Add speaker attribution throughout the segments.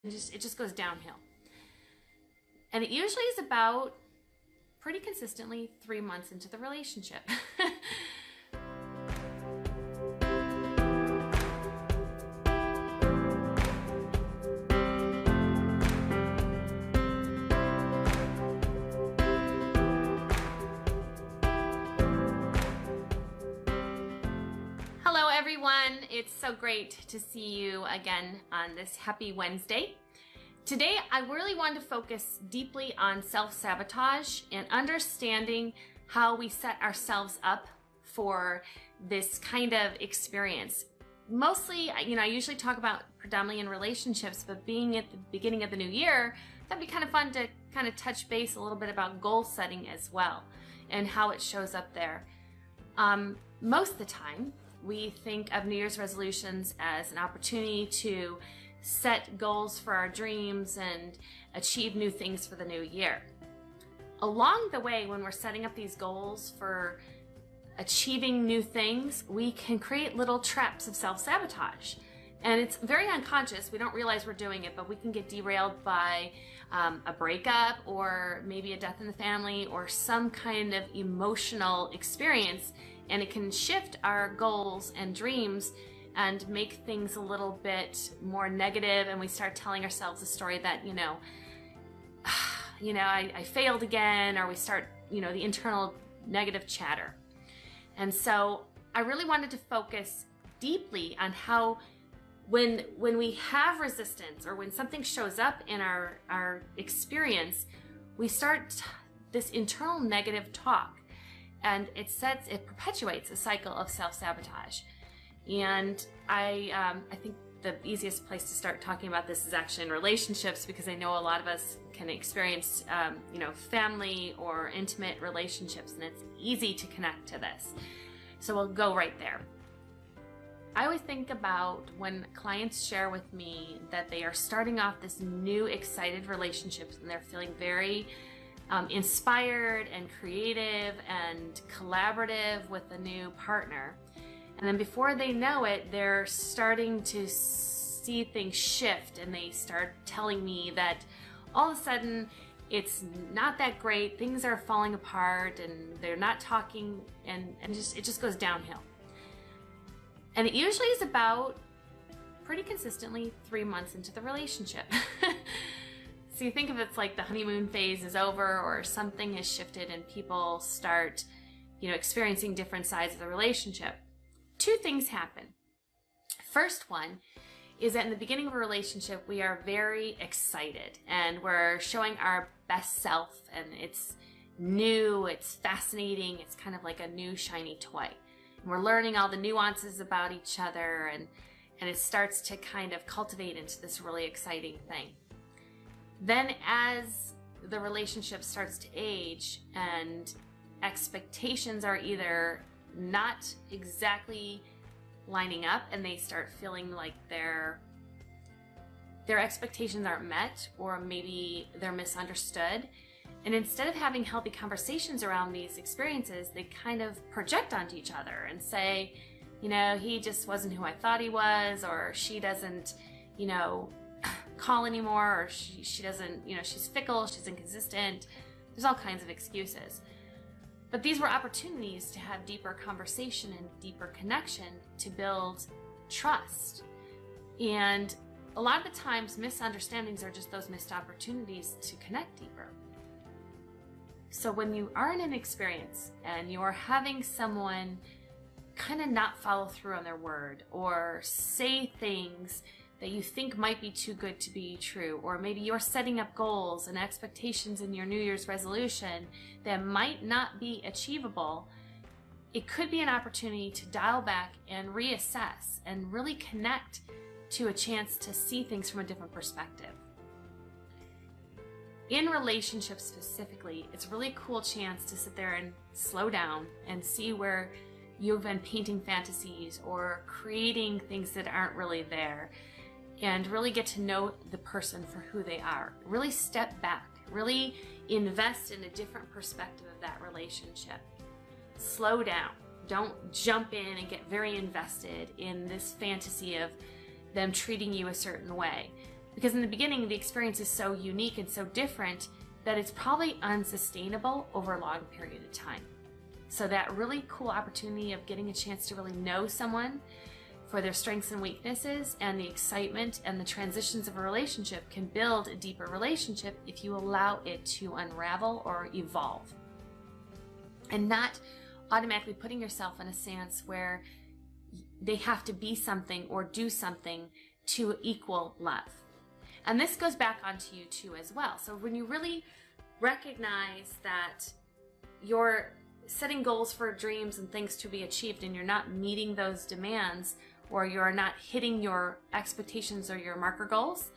Speaker 1: it just goes downhill. And it usually is about pretty consistently 3 months into the relationship. Hello everyone, it's so great to see you again on this happy Wednesday. Today I really want to focus deeply on self-sabotage and understanding how we set ourselves up for this kind of experience. Mostly, I usually talk about predominantly in relationships, but being at the beginning of the new year, that'd be kind of fun to kind of touch base a little bit about goal setting as well and how it shows up there. Most of the time, we think of New Year's resolutions as an opportunity to set goals for our dreams and achieve new things for the new year. Along the way, when we're setting up these goals for achieving new things, we can create little traps of self-sabotage. And it's very unconscious. We don't realize we're doing it, but we can get derailed by a breakup or maybe a death in the family or some kind of emotional experience, and it can shift our goals and dreams and make things a little bit more negative, and we start telling ourselves a story that, I failed again, or we start, the internal negative chatter. And so I really wanted to focus deeply on how when we have resistance or when something shows up in our experience, we start this internal negative talk, and it perpetuates a cycle of self-sabotage. And I think the easiest place to start talking about this is actually in relationships, because I know a lot of us can experience, family or intimate relationships, and it's easy to connect to this. So we'll go right there. I always think about when clients share with me that they are starting off this new excited relationships and they're feeling very inspired and creative and collaborative with a new partner. And then before they know it, they're starting to see things shift, and they start telling me that all of a sudden it's not that great, things are falling apart, and they're not talking, and it just goes downhill. And it usually is about pretty consistently 3 months into the relationship. So you think of it's like the honeymoon phase is over, or something has shifted and people start, experiencing different sides of the relationship. Two things happen. First one is that in the beginning of a relationship, we are very excited and we're showing our best self, and it's new, it's fascinating, it's kind of like a new shiny toy. And we're learning all the nuances about each other, and it starts to kind of cultivate into this really exciting thing. Then as the relationship starts to age and expectations are either not exactly lining up and they start feeling like their expectations aren't met, or maybe they're misunderstood, and instead of having healthy conversations around these experiences, they kind of project onto each other and say, he just wasn't who I thought he was, or she doesn't, call anymore, or she doesn't, she's fickle, she's inconsistent. There's all kinds of excuses. But these were opportunities to have deeper conversation and deeper connection to build trust. And a lot of the times misunderstandings are just those missed opportunities to connect deeper. So when you are in an experience and you are having someone kind of not follow through on their word, or say things that you think might be too good to be true, or maybe you're setting up goals and expectations in your New Year's resolution that might not be achievable, it could be an opportunity to dial back and reassess and really connect to a chance to see things from a different perspective. In relationships specifically, it's a really cool chance to sit there and slow down and see where you've been painting fantasies or creating things that aren't really there, and really get to know the person for who they are. Really step back, really invest in a different perspective of that relationship. Slow down. Don't jump in and get very invested in this fantasy of them treating you a certain way. Because in the beginning, the experience is so unique and so different that it's probably unsustainable over a long period of time. So that really cool opportunity of getting a chance to really know someone for their strengths and weaknesses, and the excitement and the transitions of a relationship can build a deeper relationship if you allow it to unravel or evolve. And not automatically putting yourself in a stance where they have to be something or do something to equal love. And this goes back onto you too as well. So when you really recognize that you're setting goals for dreams and things to be achieved and you're not meeting those demands, or you're not hitting your expectations or your marker goals,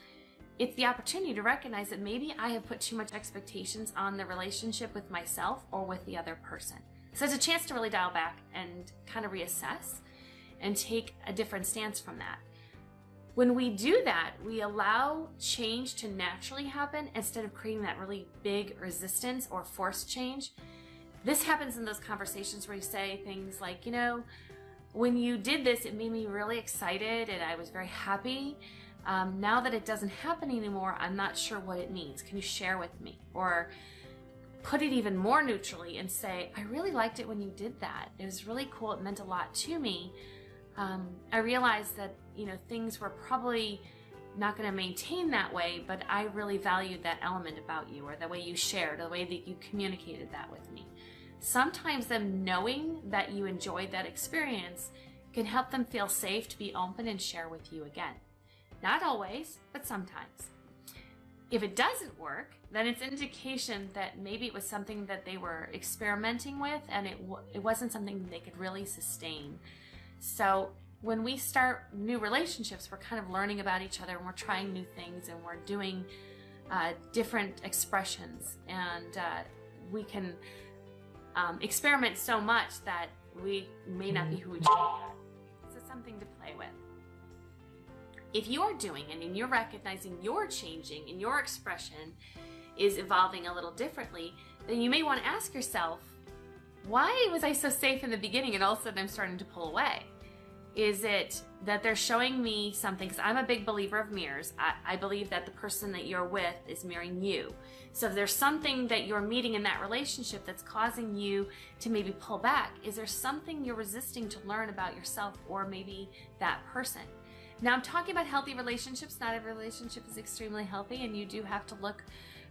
Speaker 1: it's the opportunity to recognize that maybe I have put too much expectations on the relationship with myself or with the other person. So it's a chance to really dial back and kind of reassess and take a different stance from that. When we do that, we allow change to naturally happen instead of creating that really big resistance or forced change. This happens in those conversations where you say things like, you know, when you did this, it made me really excited and I was very happy. Now that it doesn't happen anymore, I'm not sure what it means. Can you share with me? Or put it even more neutrally and say, I really liked it when you did that. It was really cool. It meant a lot to me. I realized that, you know, things were probably not going to maintain that way, but I really valued that element about you, or the way you shared, or the way that you communicated that with me. Sometimes them knowing that you enjoyed that experience can help them feel safe to be open and share with you again. Not always, but sometimes. If it doesn't work, then it's an indication that maybe it was something that they were experimenting with and it wasn't something they could really sustain. So when we start new relationships, we're kind of learning about each other and we're trying new things and we're doing different expressions, and we can experiment so much that we may not be who we truly are. So something to play with. If you're doing it and you're recognizing you're changing and your expression is evolving a little differently, then you may want to ask yourself, why was I so safe in the beginning and all of a sudden I'm starting to pull away? Is it that they're showing me something? Because I'm a big believer of mirrors. I believe that the person that you're with is mirroring you. So if there's something that you're meeting in that relationship that's causing you to maybe pull back, is there something you're resisting to learn about yourself or maybe that person? Now I'm talking about healthy relationships. Not every relationship is extremely healthy, and you do have to look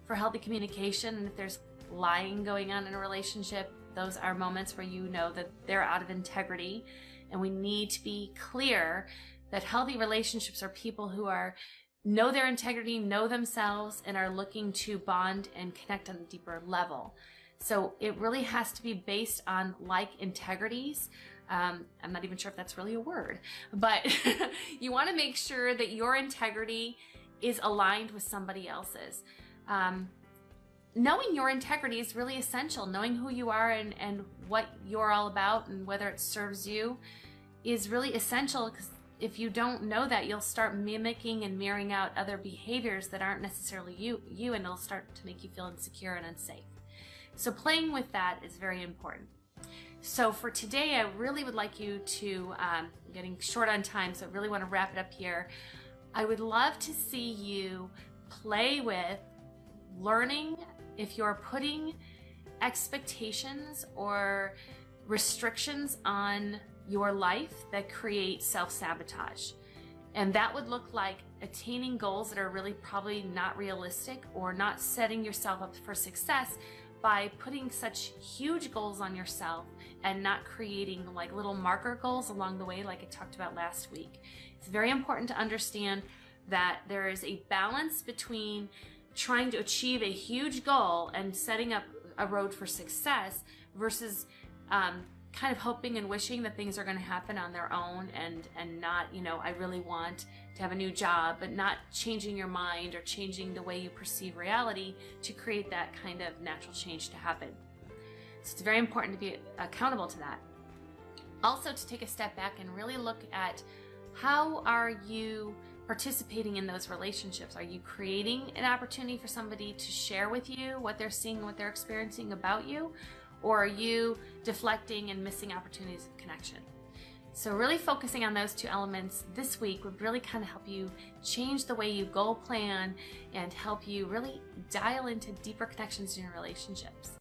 Speaker 1: for healthy communication. And if there's lying going on in a relationship, those are moments where you know that they're out of integrity. And we need to be clear that healthy relationships are people who know their integrity, know themselves, and are looking to bond and connect on a deeper level. So it really has to be based on like integrities. I'm not even sure if that's really a word, but you want to make sure that your integrity is aligned with somebody else's. Knowing your integrity is really essential. Knowing who you are and what you're all about and whether it serves you is really essential, because if you don't know that, you'll start mimicking and mirroring out other behaviors that aren't necessarily you, and it'll start to make you feel insecure and unsafe. So playing with that is very important. So for today, I really would like you to, getting short on time, so I really want to wrap it up here. I would love to see you play with learning if you're putting expectations or restrictions on your life that create self-sabotage. And that would look like attaining goals that are really probably not realistic, or not setting yourself up for success by putting such huge goals on yourself and not creating like little marker goals along the way, like I talked about last week. It's very important to understand that there is a balance between trying to achieve a huge goal and setting up a road for success versus kind of hoping and wishing that things are going to happen on their own, and not, you know, I really want to have a new job, but not changing your mind or changing the way you perceive reality to create that kind of natural change to happen. So it's very important to be accountable to that. Also, to take a step back and really look at how are you participating in those relationships. Are you creating an opportunity for somebody to share with you what they're seeing, what they're experiencing about you? Or are you deflecting and missing opportunities of connection? So really focusing on those two elements this week would really kind of help you change the way you goal plan and help you really dial into deeper connections in your relationships.